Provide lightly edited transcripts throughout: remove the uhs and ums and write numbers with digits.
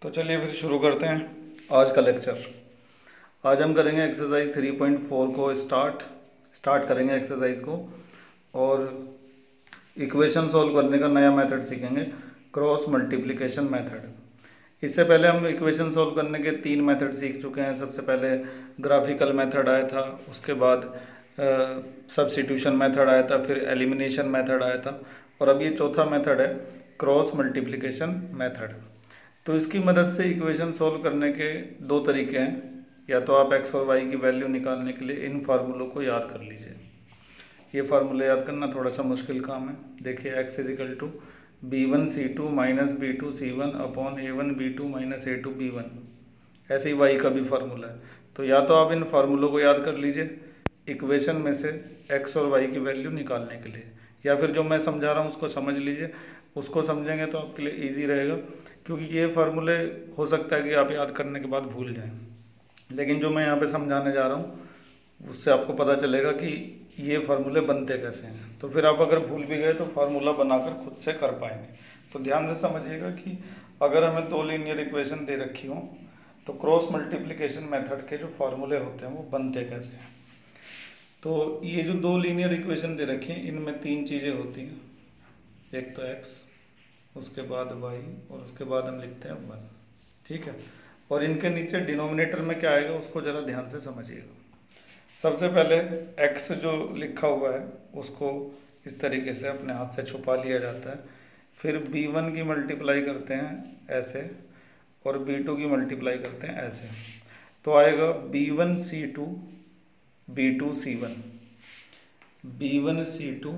तो चलिए फिर शुरू करते हैं आज का लेक्चर। आज हम करेंगे एक्सरसाइज 3.4 को स्टार्ट करेंगे एक्सरसाइज को, और इक्वेशन सॉल्व करने का नया मेथड सीखेंगे, क्रॉस मल्टीप्लिकेशन मेथड। इससे पहले हम इक्वेशन सॉल्व करने के 3 मेथड सीख चुके हैं। सबसे पहले ग्राफिकल मेथड आया था, उसके बाद सब्स्टिट्यूशन मेथड आया था, फिर एलिमिनेशन मेथड आया था, और अब ये चौथा मेथड है क्रॉस मल्टीप्लिकेशन मेथड। तो इसकी मदद से इक्वेशन सॉल्व करने के 2 तरीके हैं। या तो आप एक्स और वाई की वैल्यू निकालने के लिए इन फार्मूलों को याद कर लीजिए। ये फार्मूले याद करना थोड़ा सा मुश्किल काम है। देखिए x is equal to b1c2 minus b2c1 upon a1b2 minus a2b1। ऐसे ही वाई का भी फार्मूला है। तो या तो आप इन फार्मूलों को याद कर लीजिए इक्वेशन में से एक्स और वाई की वैल्यू निकालने के लिए, या फिर जो मैं समझा रहा हूँ उसको समझ लीजिए। उसको समझेंगे तो आपके लिए ईजी रहेगा, क्योंकि ये फार्मूले हो सकता है कि आप याद करने के बाद भूल जाएं, लेकिन जो मैं यहाँ पे समझाने जा रहा हूँ उससे आपको पता चलेगा कि ये फार्मूले बनते कैसे हैं। तो फिर आप अगर भूल भी गए तो फार्मूला बनाकर खुद से कर पाएंगे। तो ध्यान से समझिएगा कि अगर हमें 2 लीनियर इक्वेशन दे रखी हो तो क्रॉस मल्टीप्लिकेशन मेथड के जो फार्मूले होते हैं वो बनते कैसे हैं। तो ये जो 2 लीनियर इक्वेशन दे रखी हैं इनमें 3 चीज़ें होती हैं। एक तो x, उसके बाद y, और उसके बाद हम लिखते हैं 1। ठीक है, और इनके नीचे डिनोमिनेटर में क्या आएगा उसको ज़रा ध्यान से समझिएगा। सबसे पहले x जो लिखा हुआ है उसको इस तरीके से अपने हाथ से छुपा लिया जाता है। फिर b1 की मल्टीप्लाई करते हैं ऐसे, और b2 की मल्टीप्लाई करते हैं ऐसे। तो आएगा b1c2 b2c1, b1c2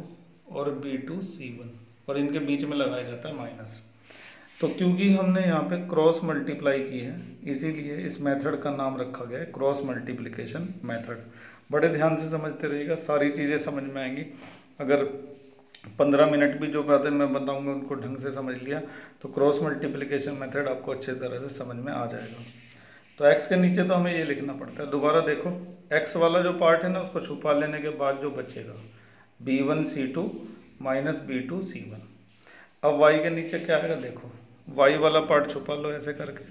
और b2c1, और इनके बीच में लगाया जाता है माइनस। तो क्योंकि हमने यहाँ पे क्रॉस मल्टीप्लाई की है इसीलिए इस मेथड का नाम रखा गया है क्रॉस मल्टीप्लिकेशन मेथड। बड़े ध्यान से समझते रहिएगा, सारी चीज़ें समझ में आएंगी। अगर 15 मिनट भी जो बातें मैं बताऊँगा उनको ढंग से समझ लिया तो क्रॉस मल्टीप्लिकेशन मेथड आपको अच्छे तरह से समझ में आ जाएगा। तो x के नीचे तो हमें ये लिखना पड़ता है। दोबारा देखो, x वाला जो पार्ट है ना उसको छुपा लेने के बाद जो बचेगा b1c2 माइनस b2c1। अब y के नीचे क्या आएगा, देखो y वाला पार्ट छुपा लो ऐसे करके,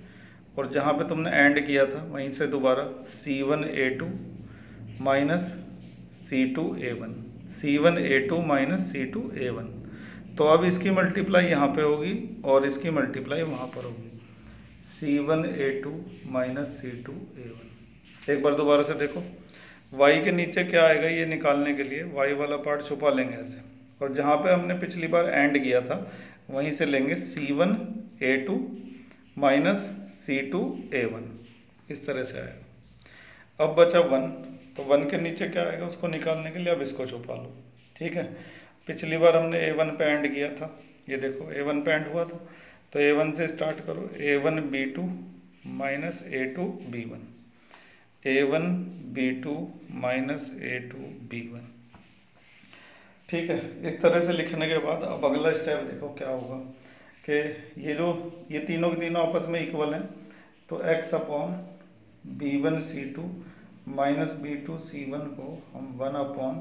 और जहाँ पे तुमने एंड किया था वहीं से दोबारा c1a2 minus c2a1, c1a2 minus c2a1। तो अब इसकी मल्टीप्लाई यहाँ पे होगी और इसकी मल्टीप्लाई वहाँ पर होगी, c1a2 माइनस c2a1। एक बार दोबारा से देखो, y के नीचे क्या आएगा ये निकालने के लिए y वाला पार्ट छुपा लेंगे ऐसे, और जहाँ पे हमने पिछली बार एंड किया था वहीं से लेंगे c1a2 माइनस c2a1, इस तरह से आएगा। अब बचा 1, तो 1 के नीचे क्या आएगा उसको निकालने के लिए अब इसको छुपा लो। ठीक है, पिछली बार हमने a1 पे एंड किया था, ये देखो a1 पे एंड हुआ था, तो a1 से स्टार्ट करो, a1b2 minus a2b1, a1b2 minus a2b1। ठीक है, इस तरह से लिखने के बाद अब अगला स्टेप देखो क्या होगा कि ये तीनों के तीनों आपस में इक्वल हैं, तो x upon b1c2 minus b2c1 को हम 1 अपॉन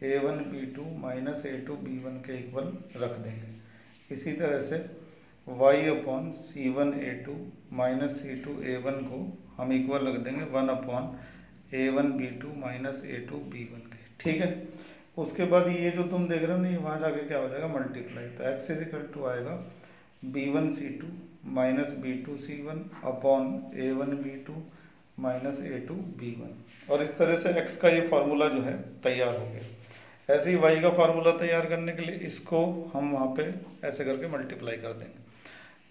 a1b2 माइनस a2b1 के इक्वल रख देंगे। इसी तरह से y upon c1a2 minus c2a1 को हम इक्वल रख देंगे 1 अपॉन a1b2 माइनस a2b1 के। ठीक है, उसके बाद ये जो तुम देख रहे हो ना ये वहाँ जाके क्या हो जाएगा, मल्टीप्लाई। तो x इज इक्वल टू आएगा b1c2 minus b2c1 upon a1b2 minus a2b1, और इस तरह से x का ये फार्मूला जो है तैयार हो गया। ऐसे ही y का फार्मूला तैयार करने के लिए इसको हम वहाँ पे ऐसे करके मल्टीप्लाई कर देंगे।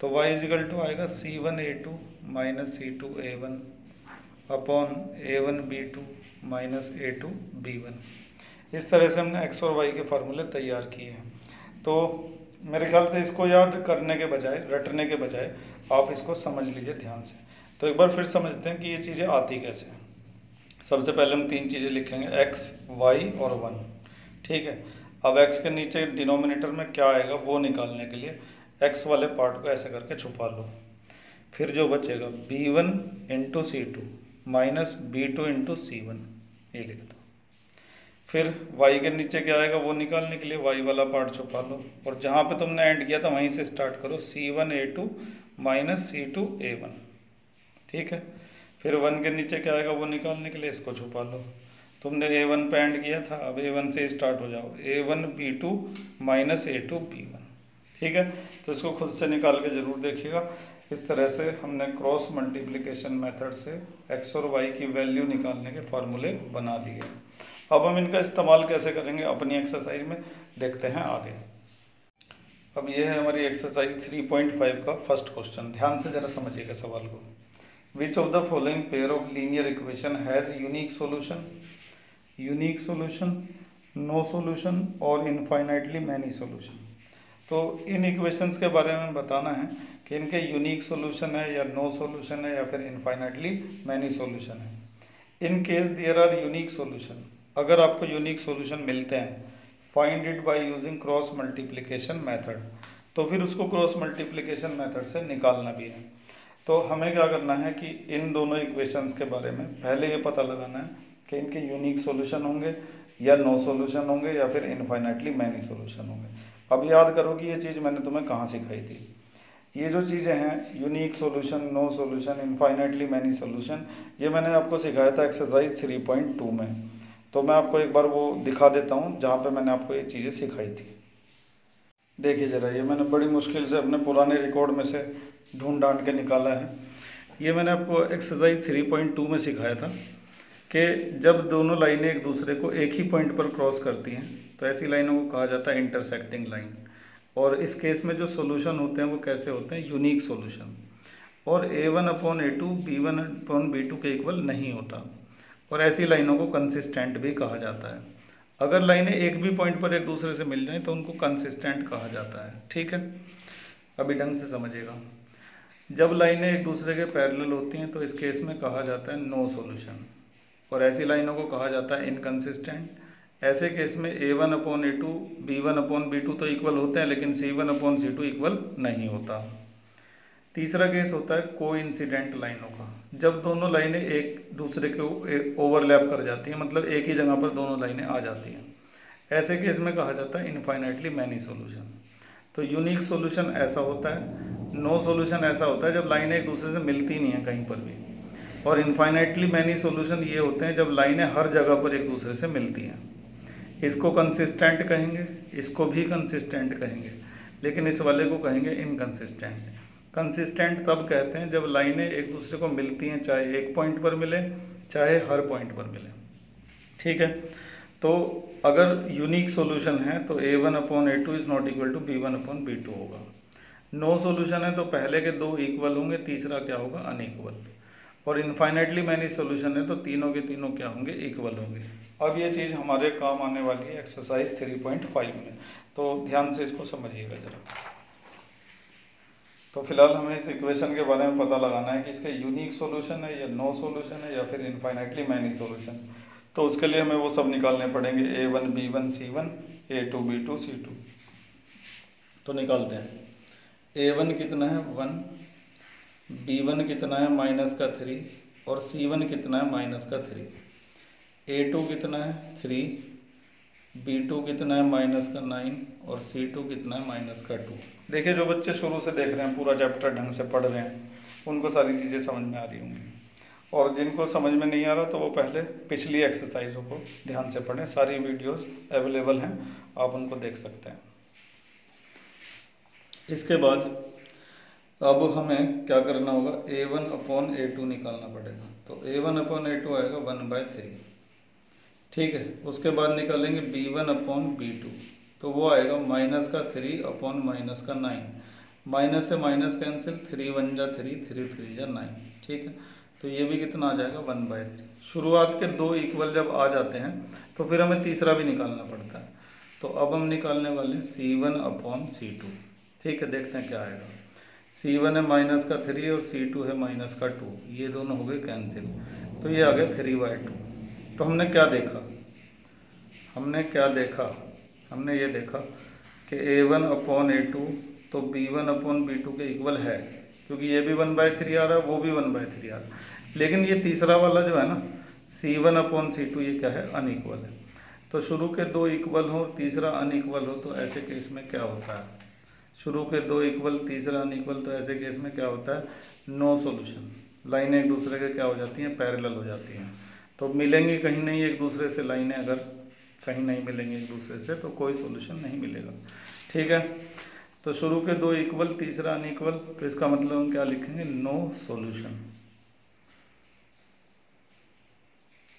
तो y इज इक्वल टू आएगा c1a2 minus c2a1 upon a1b2 minus a2b1। इस तरह से हमने x और y के फार्मूले तैयार किए हैं। तो मेरे ख्याल से इसको याद करने के बजाय, रटने के बजाय आप इसको समझ लीजिए ध्यान से। तो एक बार फिर समझते हैं कि ये चीज़ें आती कैसे हैं। सबसे पहले हम 3 चीज़ें लिखेंगे, x, y और 1। ठीक है, अब x के नीचे डिनोमिनेटर में क्या आएगा वो निकालने के लिए x वाले पार्ट को ऐसे करके छुपा लो। फिर जो बचेगा b1 into c2 minus b2 into c1, ये लिख दो। फिर y के नीचे क्या आएगा वो निकालने के लिए y वाला पार्ट छुपा लो, और जहाँ पे तुमने एंड किया था वहीं से स्टार्ट करो, C1A2 माइनस C2A1, ठीक है। फिर 1 के नीचे क्या आएगा वो निकालने के लिए इसको छुपा लो, तुमने A1 पे एंड किया था, अब A1 से स्टार्ट हो जाओ, A1B2 माइनस A2B1, ठीक है। तो इसको खुद से निकाल के ज़रूर देखिएगा। इस तरह से हमने क्रॉस मल्टीप्लिकेशन मेथड से x और y की वैल्यू निकालने के फार्मूले बना लिए। अब हम इनका इस्तेमाल कैसे करेंगे अपनी एक्सरसाइज में, देखते हैं आगे। अब ये है हमारी एक्सरसाइज 3.5 का फर्स्ट क्वेश्चन। ध्यान से ज़रा समझिएगा सवाल को। Which of the following pair of linear equation has unique solution, unique solution, no solution और इनफाइनाइटली मैनी सोल्यूशन। तो इन इक्वेशंस के बारे में बताना है कि इनके यूनिक सोल्यूशन है या नो सोल्यूशन है या फिर इनफाइनाइटली मैनी सोल्यूशन है। In case there are unique solution, अगर आपको यूनिक सोल्यूशन मिलते हैं, find it by using cross multiplication method, तो फिर उसको क्रॉस मल्टीप्लिकेशन मेथड से निकालना भी है। तो हमें क्या करना है कि इन दोनों इक्वेशंस के बारे में पहले ये पता लगाना है कि इनके यूनिक सोल्यूशन होंगे या नो सोल्यूशन होंगे या फिर इनफाइनाइटली मैनी सोल्यूशन होंगे। अब याद करो कि ये चीज़ मैंने तुम्हें कहाँ सिखाई थी। ये जो चीज़ें हैं unique solution, no solution, infinitely many solution, ये मैंने आपको सिखाया था एक्सरसाइज 3.2 में। तो मैं आपको एक बार वो दिखा देता हूँ जहाँ पे मैंने आपको ये चीज़ें सिखाई थी। देखिए ज़रा, ये मैंने बड़ी मुश्किल से अपने पुराने रिकॉर्ड में से ढूंढ ढांड के निकाला है। ये मैंने आपको एक्सरसाइज 3.2 में सिखाया था कि जब दोनों लाइनें एक दूसरे को एक ही पॉइंट पर क्रॉस करती हैं तो ऐसी लाइनों को कहा जाता है इंटरसेक्टिंग लाइन। और इस केस में जो सोल्यूशन होते हैं वो कैसे होते हैं, यूनिक सोल्यूशन। और A1/A2 B1/B2 के इक्वल नहीं होता, और ऐसी लाइनों को कंसिस्टेंट भी कहा जाता है। अगर लाइनें एक भी पॉइंट पर एक दूसरे से मिल जाएं तो उनको कंसिस्टेंट कहा जाता है, ठीक है। अभी ढंग से समझिएगा। जब लाइनें एक दूसरे के पैरेलल होती हैं तो इस केस में कहा जाता है नो सॉल्यूशन, और ऐसी लाइनों को कहा जाता है इनकंसिस्टेंट। ऐसे केस में A1/A2 B1/B2 तो इक्वल होते हैं, लेकिन C1/C2 इक्वल नहीं होता। तीसरा केस होता है कोइंसिडेंट लाइनों का, जब दोनों लाइनें एक दूसरे के ओवरलैप कर जाती हैं, मतलब एक ही जगह पर दोनों लाइनें आ जाती हैं। ऐसे केस में कहा जाता है इनफाइनाइटली मैनी सॉल्यूशन। तो यूनिक सॉल्यूशन ऐसा होता है, नो सॉल्यूशन ऐसा होता है जब लाइनें एक दूसरे से मिलती नहीं हैं कहीं पर भी, और इनफाइनाइटली मैनी सॉल्यूशन ये होते हैं जब लाइनें हर जगह पर एक दूसरे से मिलती हैं। इसको कंसिस्टेंट कहेंगे, इसको भी कंसिस्टेंट कहेंगे, लेकिन इस वाले को कहेंगे इनकंसिस्टेंट। कंसिस्टेंट तब कहते हैं जब लाइनें एक दूसरे को मिलती हैं, चाहे एक पॉइंट पर मिले चाहे हर पॉइंट पर मिले, ठीक है। तो अगर यूनिक सॉल्यूशन है तो A1/A2 is not equal to B1/B2 होगा। नो सॉल्यूशन है तो पहले के दो इक्वल होंगे, तीसरा क्या होगा, अनइक्वल। और इनफाइनाइटली मैनी सॉल्यूशन है तो तीनों के तीनों क्या होंगे, इक्वल होंगे। अब ये चीज़ हमारे काम आने वाली है एक्सरसाइज 3.5 में, तो ध्यान से इसको समझिएगा ज़रा। तो फिलहाल हमें इस इक्वेशन के बारे में पता लगाना है कि इसका यूनिक सॉल्यूशन है या नो सॉल्यूशन है या फिर इनफाइनाइटली मैनी सॉल्यूशन। तो उसके लिए हमें वो सब निकालने पड़ेंगे, A1B1C1 A2B2 C2। तो निकालते हैं। A1 कितना है 1, B1 कितना है -3 और C1 कितना है -3, A2 कितना है 3, B2 कितना है -9 और C2 कितना है -2। देखिए जो बच्चे शुरू से देख रहे हैं, पूरा चैप्टर ढंग से पढ़ रहे हैं, उनको सारी चीज़ें समझ में आ रही होंगी, और जिनको समझ में नहीं आ रहा तो वो पहले पिछली एक्सरसाइजों को ध्यान से पढ़ें। सारी वीडियोस अवेलेबल हैं, आप उनको देख सकते हैं। इसके बाद अब हमें क्या करना होगा, A1/A2 निकालना पड़ेगा। तो A1/A2 आएगा 1/3, ठीक है। उसके बाद निकालेंगे B1/B2, तो वो आएगा -3/-9, माइनस से माइनस कैंसिल, 3 1 जा 3, 3 3 जा 9, ठीक है। तो ये भी कितना आ जाएगा 1/3। शुरुआत के दो इक्वल जब आ जाते हैं तो फिर हमें तीसरा भी निकालना पड़ता है। तो अब हम निकालने वाले C1/C2, ठीक है। देखते हैं क्या आएगा। C1 है -3 और C2 है -2, ये दोनों हो गए कैंसिल, तो ये आ गया 3/2। तो हमने क्या देखा, हमने ये देखा कि A1/A2 तो B1/B2 के इक्वल है, क्योंकि ये भी 1/3 आ रहा है, वो भी 1/3 आ रहा है। लेकिन ये तीसरा वाला जो है ना C1/C2, ये क्या है, अनइक्वल है। तो शुरू के दो इक्वल हो और तीसरा अनइक्वल हो तो ऐसे केस में क्या होता है? शुरू के दो इक्वल तीसरा अनइक्वल तो ऐसे केस में क्या होता है? No solution. लाइनें एक दूसरे के क्या हो जाती हैं? पैरेलल हो जाती हैं। तो मिलेंगी कहीं नहीं एक दूसरे से, लाइनें अगर कहीं नहीं मिलेंगी एक दूसरे से तो कोई सॉल्यूशन नहीं मिलेगा। ठीक है, तो शुरू के दो इक्वल तीसरा अनइक्वल, तो इसका मतलब हम क्या लिखेंगे? No solution.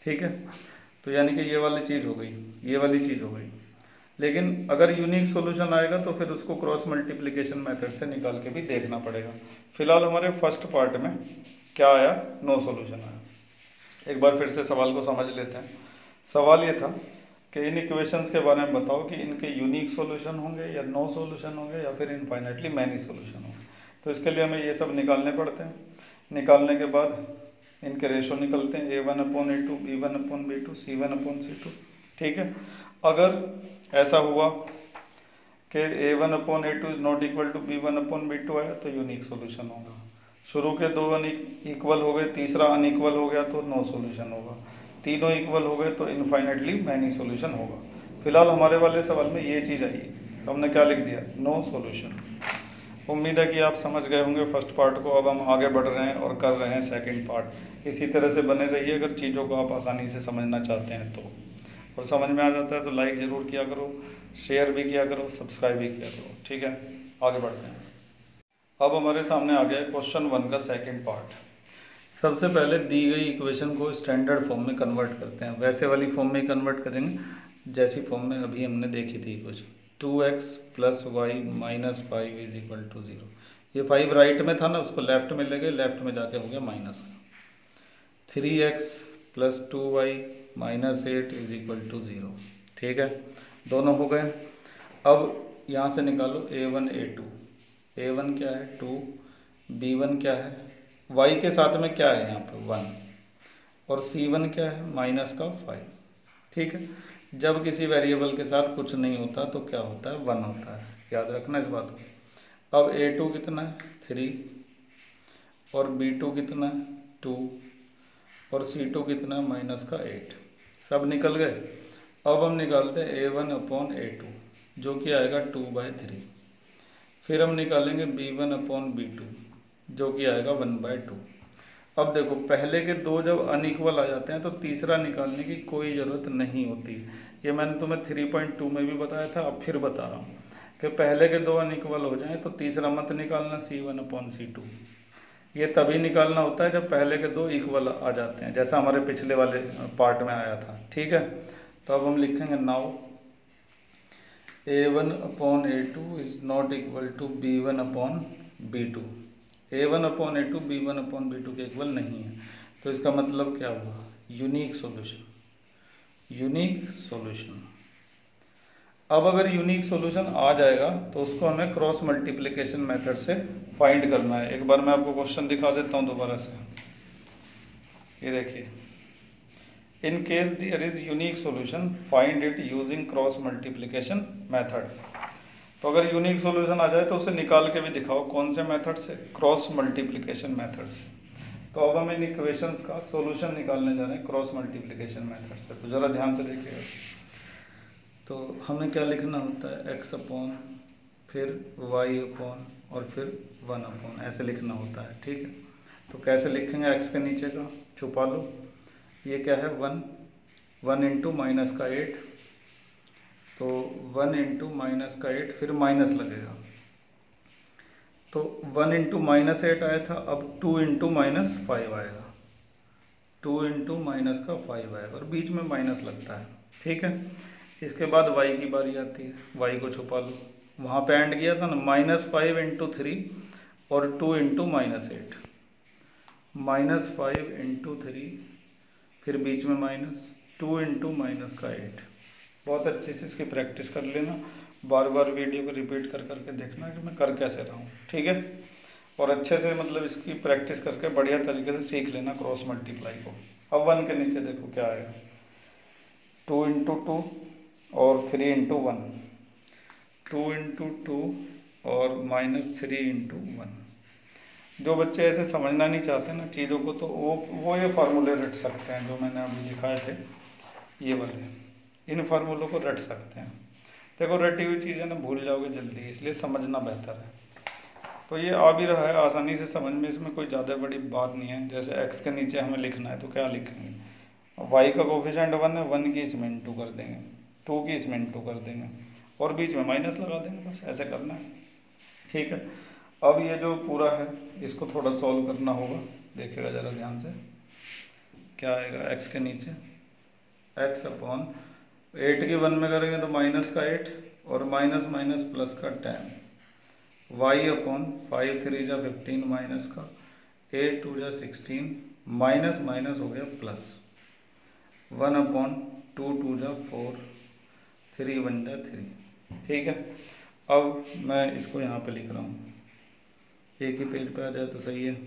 ठीक है, तो यानी कि ये वाली चीज़ हो गई, ये वाली चीज़ हो गई। लेकिन अगर यूनिक सॉल्यूशन आएगा तो फिर उसको क्रॉस मल्टीप्लिकेशन मेथड से निकाल के भी देखना पड़ेगा। फिलहाल हमारे फर्स्ट पार्ट में क्या आया? नो सॉल्यूशन आया। एक बार फिर से सवाल को समझ लेते हैं। सवाल ये था कि इन इक्वेशंस के बारे में बताओ कि इनके यूनिक सॉल्यूशन होंगे या नो सॉल्यूशन होंगे या फिर इनफाइनाइटली मैनी सॉल्यूशन होंगे। तो इसके लिए हमें ये सब निकालने पड़ते हैं। निकालने के बाद इनके रेशो निकलते हैं, a1/a2, b1/b2, c1/c2। ठीक है, अगर ऐसा हुआ कि a1/a2 is not equal to b1/b2 आया तो यूनिक सॉल्यूशन होगा। शुरू के दो इक्वल हो गए, तीसरा अनइक्वल हो गया तो नो सॉल्यूशन होगा। तीनों इक्वल हो गए तो इनफाइनाइटली मैनी सॉल्यूशन होगा। फिलहाल हमारे वाले सवाल में ये चीज़ आई, तो हमने क्या लिख दिया? No solution. उम्मीद है कि आप समझ गए होंगे फर्स्ट पार्ट को। अब हम आगे बढ़ रहे हैं और कर रहे हैं सेकंड पार्ट। इसी तरह से बने रहिए अगर चीज़ों को आप आसानी से समझना चाहते हैं तो। और समझ में आ जाता है तो लाइक ज़रूर किया करो, शेयर भी किया करो, सब्सक्राइब भी किया करो। ठीक है, आगे बढ़ते हैं। अब हमारे सामने आ गया क्वेश्चन 1 का सेकंड पार्ट। सबसे पहले दी गई इक्वेशन को स्टैंडर्ड फॉर्म में कन्वर्ट करते हैं। वैसे वाली फॉर्म में कन्वर्ट करेंगे जैसी फॉर्म में अभी हमने देखी थी इक्वेशन। 2x + y - 5 = 0। ये 5 राइट में था ना, उसको लेफ्ट में ले गए, लेफ्ट में जाके हो गया माइनस का। 3x + 2y - 8 = 0। ठीक है, दोनों हो गए। अब यहाँ से निकालो a1 a2। a1 क्या है? 2। b1 क्या है? y के साथ में क्या है यहाँ पे? 1। और c1 क्या है? -5। ठीक है, जब किसी वेरिएबल के साथ कुछ नहीं होता तो क्या होता है? 1 होता है। याद रखना इस बात को। अब a2 कितना है? 3। और b2 कितना है? 2। और c2 कितना है? -8। सब निकल गए। अब हम निकालते हैं a1/a2 जो कि आएगा 2/3। फिर हम निकालेंगे b1/b2 जो कि आएगा 1/2। अब देखो, पहले के दो जब अनइक्वल आ जाते हैं तो तीसरा निकालने की कोई ज़रूरत नहीं होती। ये मैंने तुम्हें 3.2 में भी बताया था, अब फिर बता रहा हूँ कि पहले के दो अनइक्वल हो जाएं तो तीसरा मत निकालना c1/c2। ये तभी निकालना होता है जब पहले के दो इक्वल आ जाते हैं, जैसा हमारे पिछले वाले पार्ट में आया था। ठीक है, तो अब हम लिखेंगे now a1/a2 is not equal to b1/b2। a1/a2 b1/b2 के इक्वल नहीं है, तो इसका मतलब क्या हुआ? Unique solution. Unique solution. अब अगर यूनिक सॉल्यूशन आ जाएगा तो उसको हमें क्रॉस मल्टीप्लिकेशन मेथड से फाइंड करना है। एक बार मैं आपको क्वेश्चन दिखा देता हूँ दोबारा से। ये देखिए, in case there is unique solution find it using cross multiplication method. तो अगर यूनिक सॉल्यूशन आ जाए तो उसे निकाल के भी दिखाओ। कौन से मेथड से? क्रॉस मल्टीप्लिकेशन मेथड से। तो अब हम इन इक्वेशंस का सॉल्यूशन निकालने जा रहे हैं क्रॉस मल्टीप्लिकेशन मेथड से। तो ज़रा ध्यान से देखिएगा। तो हमें क्या लिखना होता है? x अपॉन, फिर y अपॉन और फिर 1 अपॉन, ऐसे लिखना होता है। ठीक है, तो कैसे लिखेंगे? x के नीचे का छुपा लो। ये क्या है? 1 इंटू -8। तो 1 इंटू -8 फिर माइनस लगेगा, तो 1 इंटू -8 आया था, अब 2 इंटू -5 आएगा। 2 इंटू -5 आएगा और बीच में माइनस लगता है। ठीक है, इसके बाद y की बारी आती है। y को छुपा लो, वहाँ पे एंड किया था ना, -5 इंटू 3 और 2 इंटू -8। -5 इंटू 3 फिर बीच में -2 इंटू -8। बहुत अच्छे से इसकी प्रैक्टिस कर लेना, बार बार वीडियो को रिपीट कर करके देखना कि मैं कर कैसे रहा हूँ। ठीक है, और अच्छे से मतलब इसकी प्रैक्टिस करके बढ़िया तरीके से सीख लेना क्रॉस मल्टीप्लाई को। अब 1 के नीचे देखो क्या आएगा? 2 इंटू 2 और 3 इंटू 1। 2 इंटू 2 और -3 इंटू 1। जो बच्चे ऐसे समझना नहीं चाहते ना चीज़ों को, तो वो ये फार्मूले रट सकते हैं जो मैंने अभी दिखाए थे, ये वाले। इन फार्मूलों को रट सकते हैं। देखो रटी हुई चीज़ें ना भूल जाओगे जल्दी, इसलिए समझना बेहतर है। तो ये आ भी रहा है आसानी से समझ में, इसमें कोई ज़्यादा बड़ी बात नहीं है। जैसे x के नीचे हमें लिखना है तो क्या लिखेंगे, y का कोफिशिएंट 1 है, 1 की इसमें इंटू कर देंगे, 2 की इसमें इंटू कर देंगे और बीच में माइनस लगा देंगे, बस ऐसे करना है। ठीक है, अब ये जो पूरा है इसको थोड़ा सॉल्व करना होगा, देखिएगा ज़रा ध्यान से। क्या आएगा x के नीचे, x अपॉन 8 की 1 में करेंगे तो माइनस का 8 और माइनस माइनस प्लस का 10, y अपॉन 5 3 जा 15 माइनस का 8 2 जा 16 माइनस माइनस हो गया प्लस 1 अपॉन 2 2 जा 4 3 1 जा 3। ठीक है, अब मैं इसको यहाँ पे लिख रहा हूँ, एक ही पेज पे आ जाए तो सही है।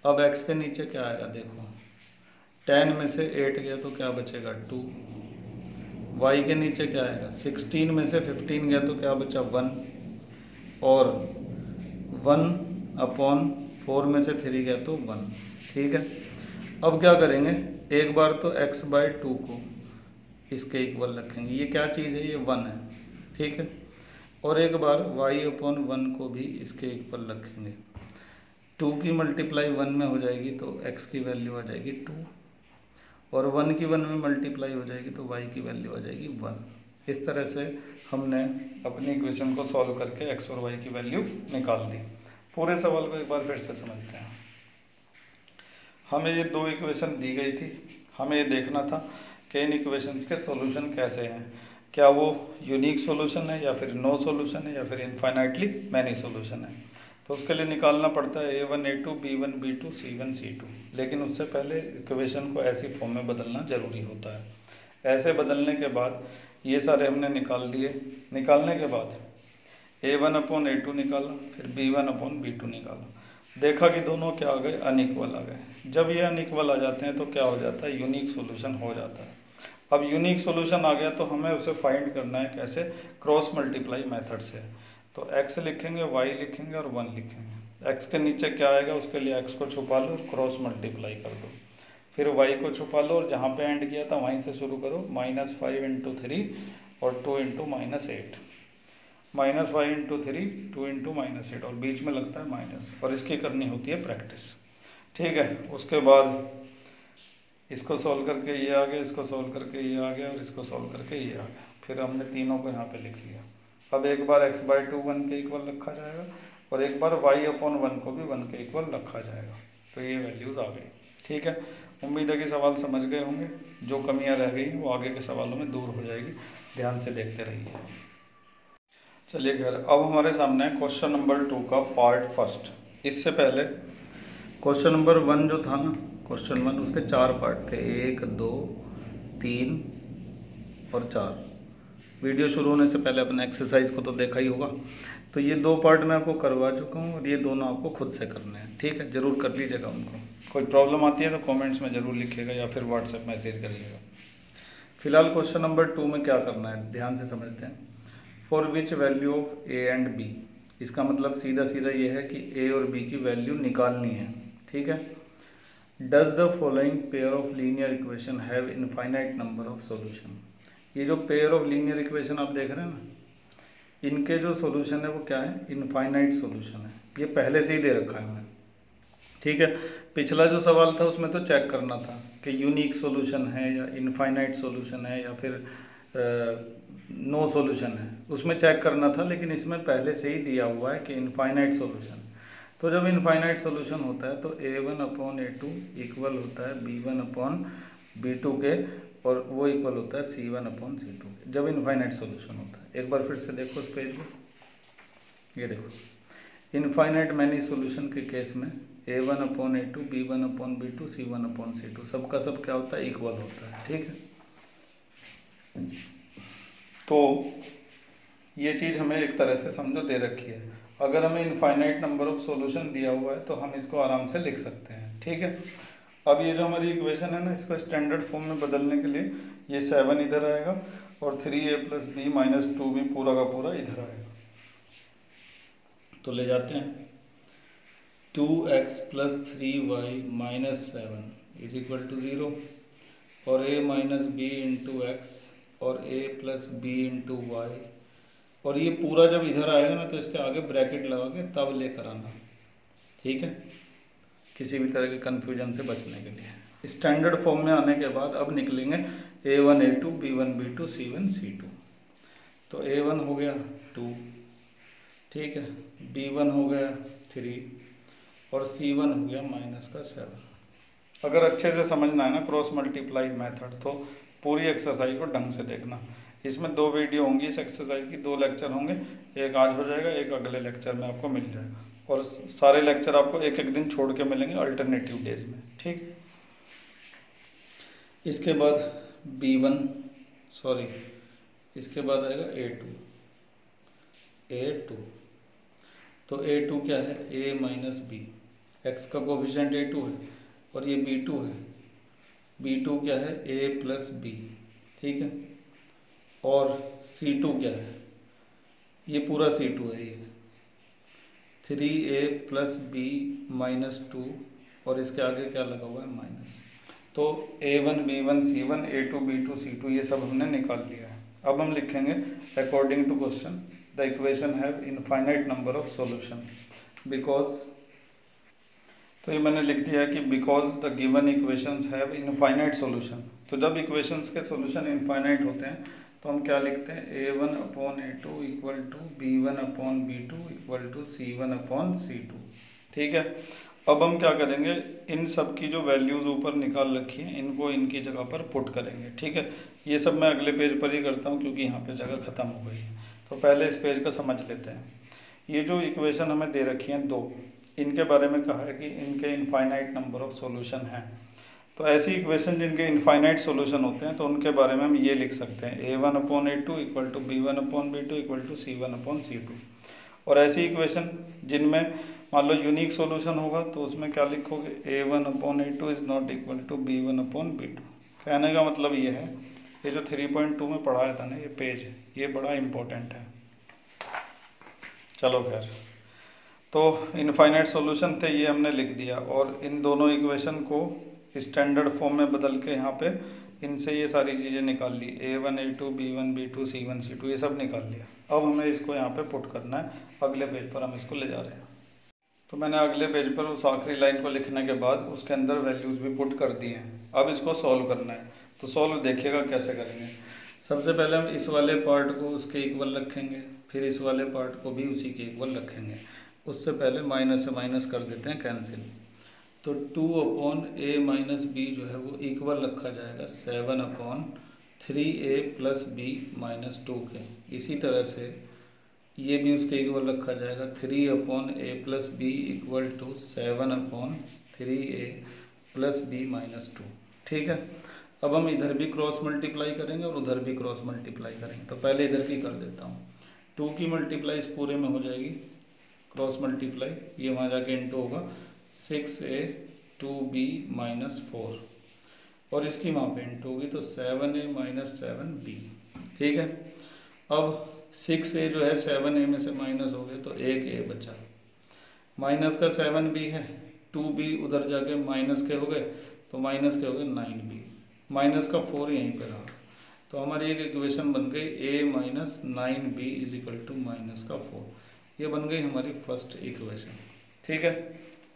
अब x के नीचे क्या आएगा, देखो 10 में से 8 गया तो क्या बचेगा 2, y के नीचे क्या आएगा 16 में से 15 गया तो क्या बचा 1 और 1 अपॉन 4 में से 3 गया तो 1। ठीक है, अब क्या करेंगे, एक बार तो x बाय 2 को इसके इक्वल रखेंगे, ये क्या चीज़ है, ये 1 है। ठीक है, और एक बार y अपॉन 1 को भी इसके इक्वल रखेंगे। 2 की मल्टीप्लाई 1 में हो जाएगी तो x की वैल्यू आ जाएगी 2 और 1 की 1 में मल्टीप्लाई हो जाएगी तो y की वैल्यू आ जाएगी 1। इस तरह से हमने अपनी इक्वेशन को सॉल्व करके x और y की वैल्यू निकाल दी। पूरे सवाल को एक बार फिर से समझते हैं। हमें ये दो इक्वेशन दी गई थी, हमें ये देखना था कि इन इक्वेशंस के सॉल्यूशन कैसे हैं, क्या वो यूनिक सॉल्यूशन है या फिर नो सॉल्यूशन है या फिर इनफाइनाइटली मैनी सॉल्यूशन है। तो उसके लिए निकालना पड़ता है a1 a2 b1 b2 c1 c2, लेकिन उससे पहले इक्वेशन को ऐसी फॉर्म में बदलना ज़रूरी होता है। ऐसे बदलने के बाद ये सारे हमने निकाल लिए, निकालने के बाद a1 अपॉन a2 निकाला, फिर b1 अपॉन b2 निकाला, देखा कि दोनों क्या आ गए, अनइक्वल आ गए। जब ये अनइक्वल आ जाते हैं तो क्या हो जाता है, यूनिक सॉल्यूशन हो जाता है। अब यूनिक सॉल्यूशन आ गया तो हमें उसे फाइंड करना है, कैसे, क्रॉस मल्टीप्लाई मेथड से। तो x लिखेंगे, y लिखेंगे और 1 लिखेंगे। x के नीचे क्या आएगा, उसके लिए x को छुपा लो और क्रॉस मल्टीप्लाई कर दो, फिर y को छुपा लो और जहाँ पे एंड किया था वहीं से शुरू करो, -5 इंटू 3 और 2 इंटू -8, -5 इंटू 3 2 इंटू -8 और बीच में लगता है माइनस, और इसकी करनी होती है प्रैक्टिस। ठीक है, उसके बाद इसको सॉल्व करके ये आ गया, इसको सॉल्व करके ये आ गया और इसको सॉल्व करके ये आ गया, फिर हमने तीनों को यहाँ पे लिख लिया। अब एक बार x बाई 2 1 के इक्वल रखा जाएगा और एक बार y अपॉन 1 को भी 1 के इक्वल रखा जाएगा, तो ये वैल्यूज़ आ गई। ठीक है, उम्मीद है कि सवाल समझ गए होंगे, जो कमियाँ रह गई वो आगे के सवालों में दूर हो जाएगी, ध्यान से देखते रहिए। चलिए खैर, अब हमारे सामने है क्वेश्चन नंबर 2 का पार्ट फर्स्ट। इससे पहले क्वेश्चन नंबर 1 जो था ना, क्वेश्चन 1, उसके 4 पार्ट थे, 1 2 3 और 4। वीडियो शुरू होने से पहले अपने एक्सरसाइज को तो देखा ही होगा। तो ये 2 पार्ट मैं आपको करवा चुका हूँ और ये दोनों आपको खुद से करने हैं। ठीक है, ज़रूर कर लीजिएगा उनको। कोई प्रॉब्लम आती है तो कमेंट्स में ज़रूर लिखिएगा या फिर व्हाट्सएप मैसेज करिएगा। फिलहाल क्वेश्चन नंबर 2 में क्या करना है, ध्यान से समझते हैं। For which value of a and b, इसका मतलब सीधा सीधा ये है कि ए और बी की वैल्यू निकालनी है। ठीक है, does the following pair of linear equation have infinite number of solution. ये जो पेयर ऑफ लीनियर इक्वेशन आप देख रहे हैं ना, इनके जो सॉल्यूशन है वो क्या है, इनफाइनाइट सॉल्यूशन है। ये पहले से ही दे रखा है हमें। ठीक है, पिछला जो सवाल था उसमें तो चेक करना था कि यूनिक सॉल्यूशन है या इनफाइनाइट सॉल्यूशन है या फिर नो सॉल्यूशन है, उसमें चेक करना था, लेकिन इसमें पहले से ही दिया हुआ है कि इनफाइनाइट सॉल्यूशन। तो जब इनफाइनाइट सॉल्यूशन होता है तो a1 अपॉन a2 इक्वल होता है b1 अपॉन b2 के, और वो इक्वल होता है c1 अपॉन c2 के, जब इनफाइनाइट सॉल्यूशन होता है। एक बार फिर से देखो उस पेज को, ये देखो इनफाइनाइट मैनी सॉल्यूशन के केस में a1 upon a2 b1 upon b2 c1 upon c2 सबका सब क्या होता है, इक्वल होता है। ठीक है, तो ये चीज़ हमें एक तरह से समझो दे रखी है। अगर हमें इनफाइनाइट नंबर ऑफ सॉल्यूशन दिया हुआ है तो हम इसको आराम से लिख सकते हैं। ठीक है, अब ये जो हमारी इक्वेशन है ना, इसको स्टैंडर्ड फॉर्म में बदलने के लिए ये 7 इधर आएगा और 3a प्लस b माइनस 2 भी पूरा का पूरा इधर आएगा। तो ले जाते हैं 2x plus 3y minus 7 is equal to 0। और a minus b into x और a plus b into y, और ये पूरा जब इधर आएगा ना तो इसके आगे ब्रैकेट लगा के तब लेकर आना, ठीक है, किसी भी तरह के कन्फ्यूजन से बचने के लिए। स्टैंडर्ड फॉर्म में आने के बाद अब निकलेंगे a1 a2 b1 b2 c1 c2। तो a1 हो गया 2, ठीक है, b1 हो गया 3 और c1 हो गया -7। अगर अच्छे से समझना है ना क्रॉस मल्टीप्लाई मेथड तो पूरी एक्सरसाइज को ढंग से देखना। इसमें 2 वीडियो होंगी इस एक्सरसाइज की, 2 लेक्चर होंगे, एक आज हो जाएगा, एक अगले लेक्चर में आपको मिल जाएगा, और सारे लेक्चर आपको एक एक दिन छोड़ के मिलेंगे अल्टरनेटिव डेज में, ठीक। इसके बाद इसके बाद आएगा a2। तो a2 क्या है, a माइनस बी, एक्स का कोफिशिएंट a2 है और ये b2 है, b2 क्या है a प्लस बी, ठीक है, और c2 क्या है, ये पूरा c2 है, ये 3a प्लस बी -2 और इसके आगे क्या लगा हुआ है माइनस। तो a1 b1 c1 a2 b2 c2 ये सब हमने निकाल लिया है। अब हम लिखेंगे according to question the equation have infinite number of solution because, तो ये मैंने लिख दिया है कि because the given equations have infinite solution. तो जब इक्वेशंस के सॉल्यूशन इनफाइनाइट होते हैं तो हम क्या लिखते हैं, a1 upon a2 equal to b1 upon b2 equal to c1 upon c2, ठीक है। अब हम क्या करेंगे, इन सब की जो वैल्यूज़ ऊपर निकाल रखी हैं इनको इनकी जगह पर पुट करेंगे, ठीक है। ये सब मैं अगले पेज पर ही करता हूँ क्योंकि यहाँ पे जगह ख़त्म हो गई है। तो पहले इस पेज का समझ लेते हैं। ये जो इक्वेशन हमें दे रखी हैं 2, इनके बारे में कहा है कि इनके इनफाइनाइट नंबर ऑफ सॉल्यूशन हैं। तो ऐसी इक्वेशन जिनके इनफाइनाइट सॉल्यूशन होते हैं तो उनके बारे में हम ये लिख सकते हैं a1 upon a2 equal to b1 upon b2 equal to c1 upon c2। और ऐसी इक्वेशन जिनमें मान लो यूनिक सॉल्यूशन होगा तो उसमें क्या लिखोगे, a1 upon a2 is not equal to b1 upon b2। कहने का मतलब ये है, ये जो 3.2 में पढ़ाया था ना ये पेज, ये बड़ा इंपॉर्टेंट है। चलो खैर, तो इनफाइनाइट सॉल्यूशन थे ये हमने लिख दिया, और इन दोनों इक्वेशन को स्टैंडर्ड फॉर्म में बदल के यहाँ पे इनसे ये सारी चीज़ें निकाल ली, a1 a2 b1 b2 c1 c2 ये सब निकाल लिया। अब हमें इसको यहाँ पे पुट करना है, अगले पेज पर हम इसको ले जा रहे हैं। तो मैंने अगले पेज पर उस आखिरी लाइन को लिखने के बाद उसके अंदर वैल्यूज़ भी पुट कर दी हैं। अब इसको सॉल्व करना है, तो सॉल्व देखिएगा कैसे करेंगे। सबसे पहले हम इस वाले पार्ट को उसके इक्वल रखेंगे, फिर इस वाले पार्ट को भी उसी के इक्वल रखेंगे। उससे पहले माइनस से माइनस कर देते हैं कैंसिल। तो 2 अपॉन a माइनस बी जो है वो इक्वल रखा जाएगा 7 अपॉन 3a प्लस बी -2 के। इसी तरह से ये भी उसके इक्वल रखा जाएगा 3 upon a plus b equal to 7 upon 3a plus b -2, ठीक है। अब हम इधर भी क्रॉस मल्टीप्लाई करेंगे और उधर भी क्रॉस मल्टीप्लाई करेंगे। तो पहले इधर की कर देता हूँ, 2 की मल्टीप्लाई इस पूरे में हो जाएगी, क्रॉस मल्टीप्लाई ये वहाँ जाके इंटू होगा 6a 2b -4, और इसकी वहाँ पे इंटू होगी तो 7a -7b, ठीक है। अब 6a जो है 7a में से माइनस हो गए तो एक a बचा, माइनस का 7b है, 2b उधर जाके माइनस के हो गए तो माइनस के हो गए 9b, माइनस का 4 यहीं पे रहा। तो हमारी एक इक्वेशन बन गई a minus 9b is equal to minus का 4, ये बन गई हमारी फर्स्ट इक्वेशन, ठीक है।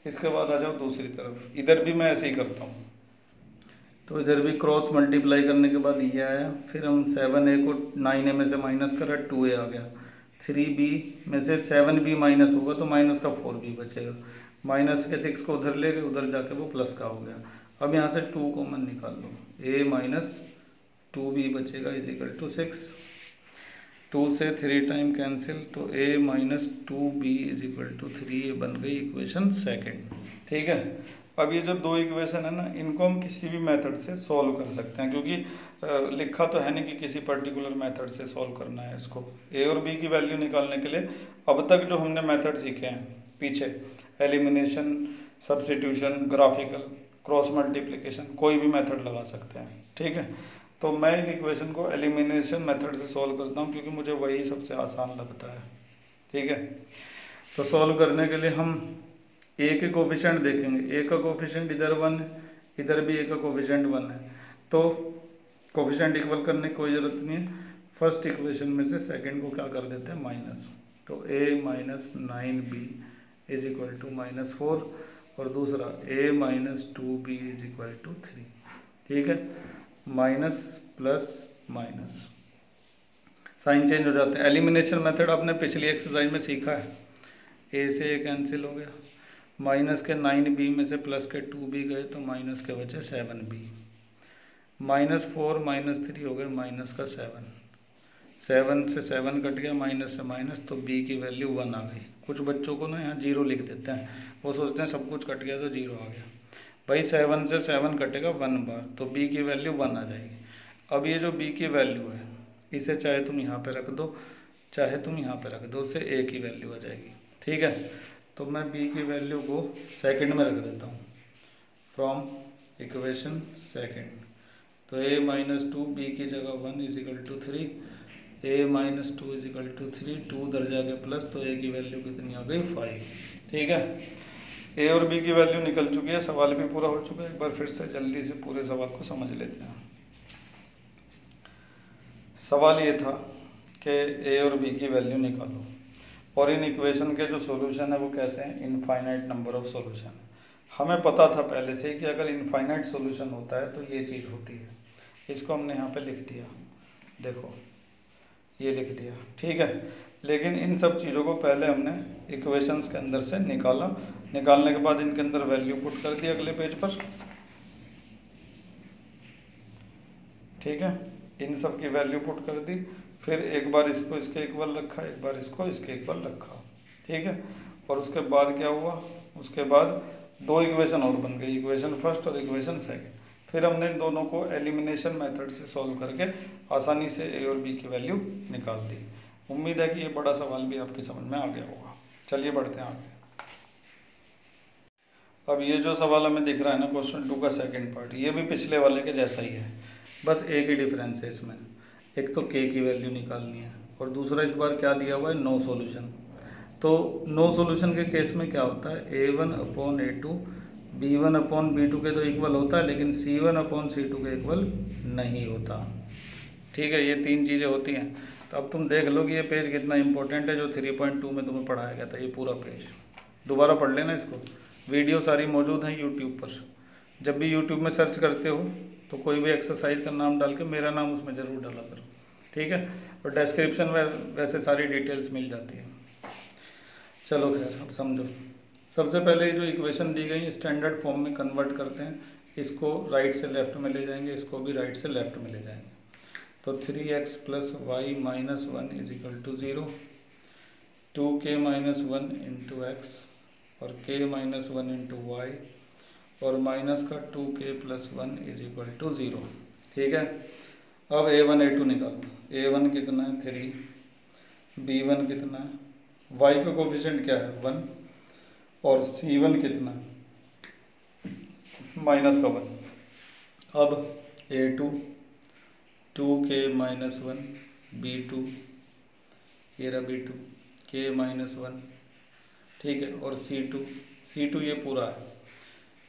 इसके बाद आ जाओ दूसरी तरफ, इधर भी मैं ऐसे ही करता हूँ। तो इधर भी क्रॉस मल्टीप्लाई करने के बाद ये आया, फिर हम 7a को 9a में से माइनस करा 2a आ गया, 3b में से 7b माइनस होगा तो माइनस का 4b बचेगा, माइनस के 6 को उधर ले गए, उधर जाके वो प्लस का हो गया। अब यहाँ से 2 कॉमन निकाल लो, a माइनस 2b बचेगा इज इक्वल टू 6, 2 से 3 टाइम कैंसिल तो a minus 2b is equal to 3, ये बन गई इक्वेशन सेकेंड, ठीक है। अब ये जो 2 इक्वेशन है ना इनको हम किसी भी मेथड से सॉल्व कर सकते हैं, क्योंकि लिखा तो है नहीं कि किसी पर्टिकुलर मेथड से सॉल्व करना है इसको। a और b की वैल्यू निकालने के लिए अब तक जो हमने मेथड सीखे हैं पीछे, elimination, substitution, graphical, cross multiplication, कोई भी मेथड लगा सकते हैं, ठीक है। तो मैं इन इक्वेशन को एलिमिनेशन मेथड से सॉल्व करता हूँ क्योंकि मुझे वही सबसे आसान लगता है, ठीक है। तो सॉल्व करने के लिए हम a के कोफिशिएंट देखेंगे, a का कोफिशिएंट इधर 1 है, इधर भी a का कोफिशिएंट 1 है। तो तो कोफिशिएंट इक्वल करने की कोई ज़रूरत नहीं है। फर्स्ट इक्वेशन में से सेकंड को क्या कर देते हैं, माइनस। तो a minus 9b is equal to -4 और दूसरा a minus 2b is equal to 3। ठीक है, minus plus minus, sign change हो जाते हैं। एलिमिनेशन मेथड आपने पिछली एक्सरसाइज में सीखा है, a से a कैंसिल हो गया, माइनस के 9b में से प्लस के 2b गए तो माइनस के बचे 7b, -4 -3 हो गए माइनस का 7 से 7 कट गया, माइनस से माइनस, तो b की वैल्यू 1 आ गई। कुछ बच्चों को ना यहाँ 0 लिख देते हैं, वो सोचते हैं सब कुछ कट गया तो 0 आ गया। भाई 7 से 7 कटेगा 1 बार, तो b की वैल्यू 1 आ जाएगी। अब ये जो b की वैल्यू है इसे चाहे तुम यहाँ पे रख दो चाहे तुम यहाँ पे रख दो, उससे a की वैल्यू आ जाएगी। ठीक है, तो मैं b की वैल्यू को सेकंड में रख देता हूँ, फ्रॉम इक्वेशन सेकंड। तो a माइनस 2 b की जगह 1 is equal to 3, a minus 2 is equal to 3, 2 दर जाके प्लस, तो a की वैल्यू कितनी आ गई, 5। ठीक है, a और b की वैल्यू निकल चुकी है, सवाल भी पूरा हो चुका है। एक बार फिर से जल्दी से पूरे सवाल को समझ लेते हैं। सवाल ये था कि a और b की वैल्यू निकालो, और इन इक्वेशन के जो सॉल्यूशन है वो कैसे हैं, इनफाइनाइट नंबर ऑफ सॉल्यूशन। हमें पता था पहले से कि अगर इनफाइनाइट सॉल्यूशन होता है तो ये चीज़ होती है। इसको हमने यहाँ पे लिख दिया, देखो ये लिख दिया। ठीक है, लेकिन इन सब चीज़ों को पहले हमने इक्वेशंस के अंदर से निकाला, निकालने के बाद इनके अंदर वैल्यू पुट कर दी अगले पेज पर। ठीक है, इन सब की वैल्यू पुट कर दी, फिर एक बार इसको इसके इक्वल रखा, एक बार इसको इसके इक्वल रखा। ठीक है, और उसके बाद क्या हुआ, उसके बाद दो इक्वेशन और बन गई, इक्वेशन फर्स्ट और इक्वेशन सेकंड। फिर हमने इन दोनों को एलिमिनेशन मेथड से सॉल्व करके आसानी से a और b की वैल्यू निकाल दी। उम्मीद है कि ये बड़ा सवाल भी आपकी समझ में आ गया होगा। चलिए बढ़ते हैं आगे। अब ये जो सवाल हमें दिख रहा है ना, क्वेश्चन 2 का सेकंड पार्ट, ये भी पिछले वाले के जैसा ही है, बस एक ही डिफरेंस है इसमें। एक तो k की वैल्यू निकालनी है और दूसरा इस बार क्या दिया हुआ है, नो सॉल्यूशन। तो नो सॉल्यूशन के केस में क्या होता है, a1/a2 b1/b2 के तो इक्वल होता है, लेकिन c1/c2 के इक्वल नहीं होता। ठीक है, ये तीन चीज़ें होती हैं। तो अब तुम देख लो कि ये पेज कितना इंपॉर्टेंट है जो 3.2 में तुम्हें पढ़ाया गया था। ये पूरा पेज दोबारा पढ़ लेना इसको, वीडियो सारी मौजूद हैं यूट्यूब पर। जब भी यूट्यूब में सर्च करते हो तो कोई भी एक्सरसाइज का नाम डाल के मेरा नाम उसमें ज़रूर डाला करो। ठीक है, और डिस्क्रिप्शन में वैसे सारी डिटेल्स मिल जाती है। चलो खैर, अब समझो। सबसे पहले जो इक्वेशन दी गई स्टैंडर्ड फॉर्म में कन्वर्ट करते हैं, इसको राइट से लेफ्ट में ले जाएंगे, इसको भी राइट से लेफ्ट में ले जाएंगे। तो 3x + y - 1 is equal to 0, 2k - 1 into x और k - 1 इंटू y और माइनस का 2k + 1 इज इक्वल टू 0। ठीक है, अब a1 a2 निकालो। a1 कितना है 3, b1 कितना है, y का कोफिशिएंट क्या है 1 और c1 कितना है -1। अब a2 2k - 1 b2, ये रहा b2 k - 1। ठीक है, और c2 ये पूरा है,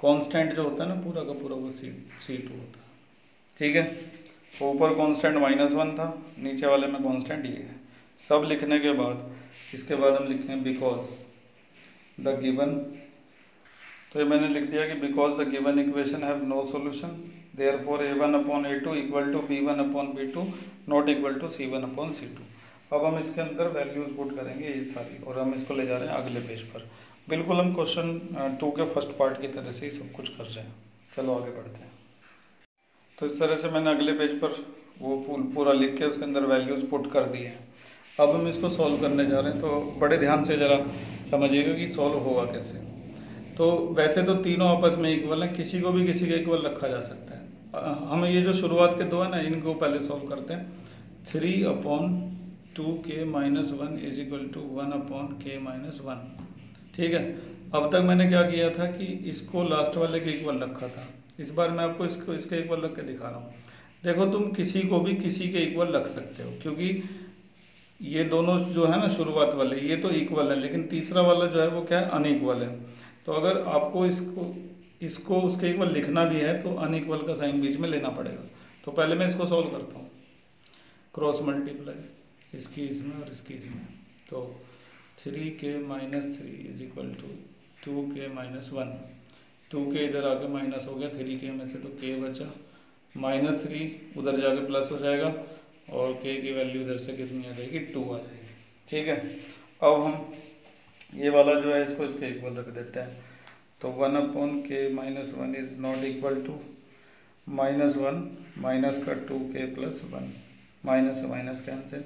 कांस्टेंट जो होता है ना पूरा का पूरा वो c2 होता है। ठीक है, ऊपर कांस्टेंट -1 था, नीचे वाले में कांस्टेंट ये है। सब लिखने के बाद इसके बाद हम लिखेंगे बिकॉज द गिवन, तो ये मैंने लिख दिया कि because the given equation have no solution therefore a1/a2 equal to b1/b2 not equal to c1/c2। अब हम इसके अंदर वैल्यूज पुट करेंगे ये सारी, और हम इसको ले जा रहे हैं अगले पेज पर। बिल्कुल हम क्वेश्चन 2 के फर्स्ट पार्ट की तरह से ही सब कुछ कर रहे हैं। चलो आगे बढ़ते हैं। तो इस तरह से मैंने अगले पेज पर वो पूरा लिख के उसके अंदर वैल्यूज पुट कर दिए हैं। अब हम इसको सॉल्व करने जा रहे हैं, तो बड़े ध्यान से ज़रा समझिएगा कि सॉल्व होगा कैसे। तो वैसे तो तीनों आपस में इक्वल हैं, किसी को भी किसी के इक्वल रखा जा सकता है। हम ये जो शुरुआत के दो है ना, इनको पहले सॉल्व करते हैं। 3/2k - 1 is equal to 1/k - 1। ठीक है, अब तक मैंने क्या किया था कि इसको लास्ट वाले के इक्वल रखा था, इस बार मैं आपको इसको इसके इक्वल रख के दिखा रहा हूँ। देखो तुम किसी को भी किसी के इक्वल रख सकते हो, क्योंकि ये दोनों जो है ना शुरुआत वाले ये तो इक्वल है, लेकिन तीसरा वाला जो है वो क्या है, अनइक्वल है। तो अगर आपको इसको इसको उसके इक्वल लिखना भी है तो अनइक्वल का साइन बीच में लेना पड़ेगा। तो पहले मैं इसको सॉल्व करता हूँ, क्रॉस मल्टीप्लाई इसकी इसमें और इसकी इसमें। तो 3k - 3 is equal to 2k - 1। 2k इधर आके माइनस हो गया 3k में से, तो k बचा, -3 उधर जाके प्लस हो जाएगा और k की वैल्यू इधर से कितनी आ जाएगी, 2 आ जाएगी। ठीक है, अब हम ये वाला जो है इसको इसके इक्वल रख देते हैं। तो 1/k - 1 is not equal to -1 minus का 2k + 1, माइनस से minus cancel,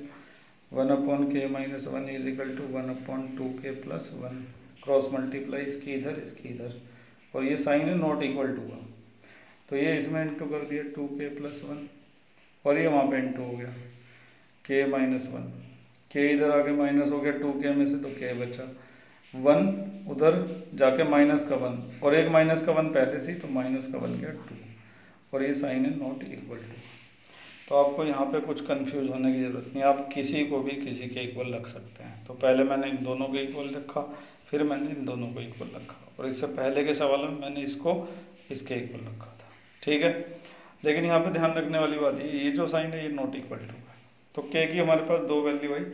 1/k - 1 is equal to 1/2k + 1। Cross multiply इसकी इधर, और ये साइन है नॉट इक्वल टू का, तो ये इसमें इंटू कर दिया 2k + 1, और ये वहाँ पे इंटू हो गया k - 1, k इधर आके माइनस हो गया 2k में से, तो k बचा, 1 उधर जाके माइनस का 1, और एक माइनस का 1 पहले से, तो माइनस का 1 गया 2, और ये साइन है नॉट इक्वल टू। तो आपको यहाँ पे कुछ कंफ्यूज होने की ज़रूरत नहीं, आप किसी को भी किसी के इक्वल रख सकते हैं। तो पहले मैंने इन दोनों को इक्वल रखा, फिर मैंने इन दोनों को इक्वल रखा, और इससे पहले के सवाल में मैंने इसको इसके इक्वल रखा था। ठीक है, लेकिन यहाँ पे ध्यान रखने वाली बात ये जो साइन है ये नॉट इक्वल टू है। तो k की हमारे पास दो वैल्यू आई,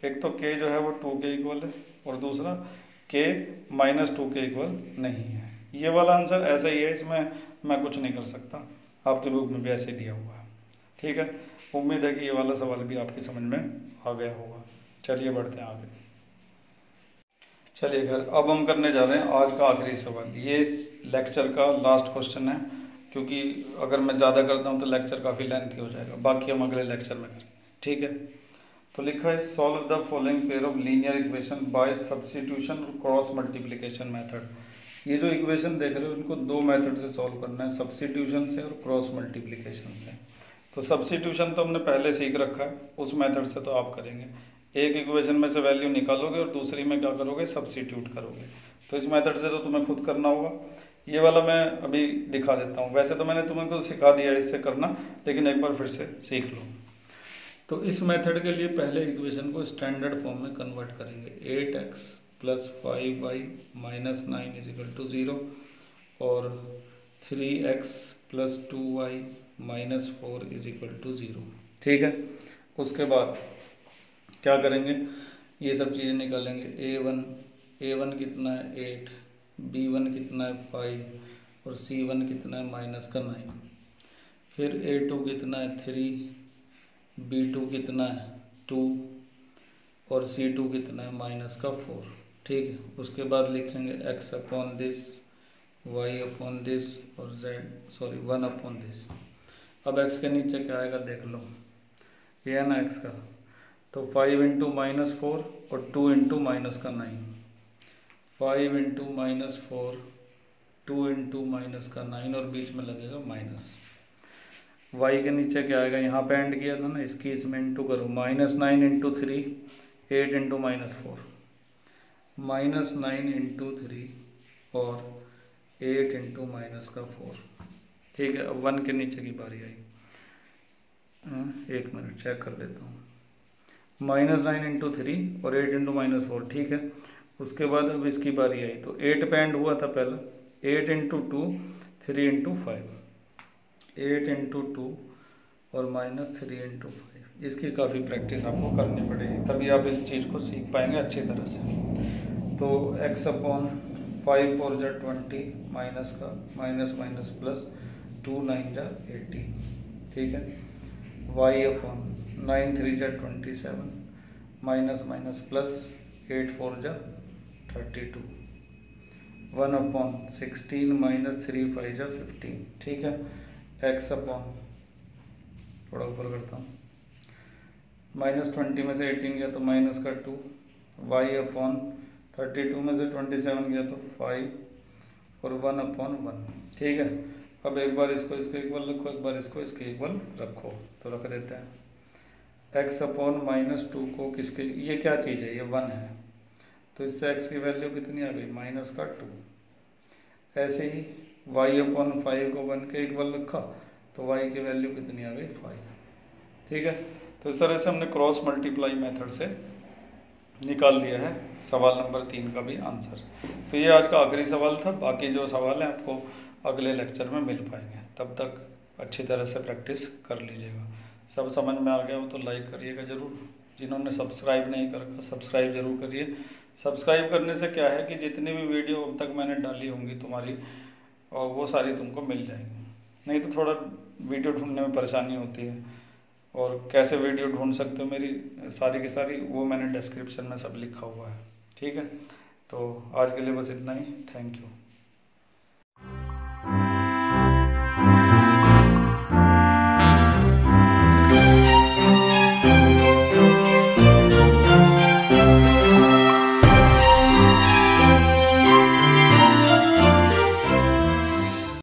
एक तो k जो है वो 2k इक्वल है, और दूसरा k - 2k इक्वल नहीं है। ये वाला आंसर ऐसा ही है, इसमें मैं कुछ नहीं कर सकता, आपकी बुक में भी ऐसे दिया हुआ है। ठीक है, उम्मीद है कि ये वाला सवाल भी आपकी समझ में आ गया होगा। चलिए बढ़ते हैं आगे। चलिए खैर, अब हम करने जा रहे हैं आज का आखिरी सवाल। ये लेक्चर का लास्ट क्वेश्चन है, क्योंकि अगर मैं ज़्यादा करता हूँ तो लेक्चर काफ़ी लेंथी हो जाएगा, बाकी हम अगले लेक्चर में करेंगे। ठीक है, तो लिखा है solve the following pair of linear equation by substitution और क्रॉस मल्टीप्लिकेशन मेथड। ये जो इक्वेशन देख रहे हो इनको दो मेथड से सॉल्व करना है, सब्स्टिट्यूशन से और क्रॉस मल्टीप्लिकेशन से। तो सब्स्टिट्यूशन तो हमने पहले सीख रखा है, उस मेथड से तो आप करेंगे, एक इक्वेशन में से वैल्यू निकालोगे और दूसरी में क्या करोगे, सब्स्टिट्यूट करोगे। तो इस मेथड से तो तुम्हें खुद करना होगा। ये वाला मैं अभी दिखा देता हूँ, वैसे तो मैंने तुम्हें को सिखा दिया है इससे करना, लेकिन एक बार फिर से सीख लो। तो इस मेथड के लिए पहले इक्वेशन को स्टैंडर्ड फॉर्म में कन्वर्ट करेंगे। 8x + 5y - 9 is equal to 0, और 3x + 2y - 4 is equal to 0। ठीक है, उसके बाद क्या करेंगे, ये सब चीज़ें निकालेंगे। a1 कितना है 8, b1 कितना है 5, और c1 कितना है -9। फिर a2 कितना है 3, b2 कितना है 2, और c2 कितना है -4। ठीक है, उसके बाद लिखेंगे x/this, y/this, और 1/this। अब x के नीचे क्या आएगा देख लो, ये है ना x का, तो 5 × -4 और 2 × -9, 5 × -4, 2 × -9, और बीच में लगेगा माइनस। y के नीचे क्या आएगा, यहाँ पे एंड किया था ना, इसकी इसमें इंटू करो, -9 × 3 8 × -4, -9 × 3 और 8 × -4। ठीक है, अब 1 के नीचे की बारी आई, एक मिनट चेक कर लेता हूँ, -9 × 3 और 8 × -4। ठीक है, उसके बाद अब इसकी बारी आई, तो 8 पे एंड हुआ था पहला, 8 × 2 3 × 5, 8 × 2 और -3 × 5। इसकी काफ़ी प्रैक्टिस आपको करनी पड़ेगी, तभी आप इस चीज़ को सीख पाएंगे अच्छी तरह से। तो x/5 4 × 20 माइनस का माइनस प्लस 2 9 × 18। ठीक है, y/9 3 × 27 माइनस प्लस 8 4 × 32, 1/16 - 3 5 × 15। ठीक है, थोड़ा ऊपर करता हूँ, -20 में से 18 गया तो -2, y/32 में से 27 गया तो 5, और 1/1। ठीक है, अब एक बार इसको इसके इक्वल रखो, एक बार इसको इसके इक्वल रखो, तो रख देते हैं। x/-2 को किसके, ये क्या चीज़ है, ये 1 है, तो इससे x की वैल्यू कितनी आ गई, -2। ऐसे ही y/5 को 1 के इक्वल रखा, तो y की वैल्यू कितनी आ गई, 5। ठीक है, तो इस तरह से हमने क्रॉस मल्टीप्लाई मेथड से निकाल दिया है सवाल नंबर 3 का भी आंसर। तो ये आज का आखिरी सवाल था, बाकी जो सवाल हैं आपको अगले लेक्चर में मिल पाएंगे। तब तक अच्छी तरह से प्रैक्टिस कर लीजिएगा। सब समझ में आ गया हो तो लाइक करिएगा ज़रूर। जिन्होंने सब्सक्राइब नहीं कर सब्सक्राइब ज़रूर करिए। सब्सक्राइब करने से क्या है कि जितनी भी वीडियो अब तक मैंने डाली होंगी तुम्हारी, और वो सारी तुमको मिल जाएंगी। नहीं तो थोड़ा वीडियो ढूंढने में परेशानी होती है, और कैसे वीडियो ढूंढ सकते हो मेरी सारी की सारी, वो मैंने डिस्क्रिप्शन में सब लिखा हुआ है। ठीक है, तो आज के लिए बस इतना ही। Thank you.